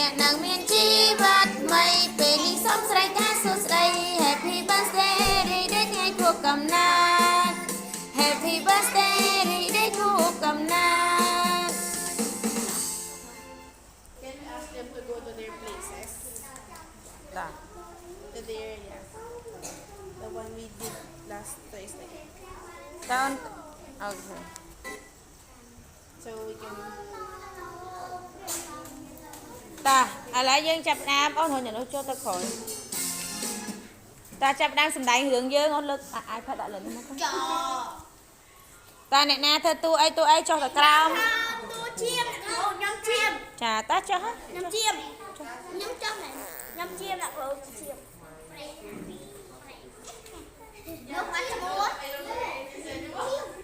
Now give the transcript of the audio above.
អ្នកនឹងមានជីវិតថ្មីពេលនេះសូមស្រីការសួស្ដី Happy birthday រីករាយថ្ងៃខួបកំណើត Happy birthday រីករាយខួបកំណើត Can ask them to go to their places. To their the one we did last Thursday. Don't okay. So we can. តាឥឡូវយើងចាប់ដើមអូនហូននៅចូលទៅក្រោយតាចាប់ដើមសម្ដែងរឿងយើងអូនលើក iPad ដាក់លើនេះមកចតាអ្នកណាធ្វើតួអីចុះទៅក្រោមតួជាមអូនខ្ញុំជាមចាតាចុះខ្ញុំជាមខ្ញុំចុះមែនខ្ញុំជាមដាក់គ្រូជាមលោកបានឈ្មោះ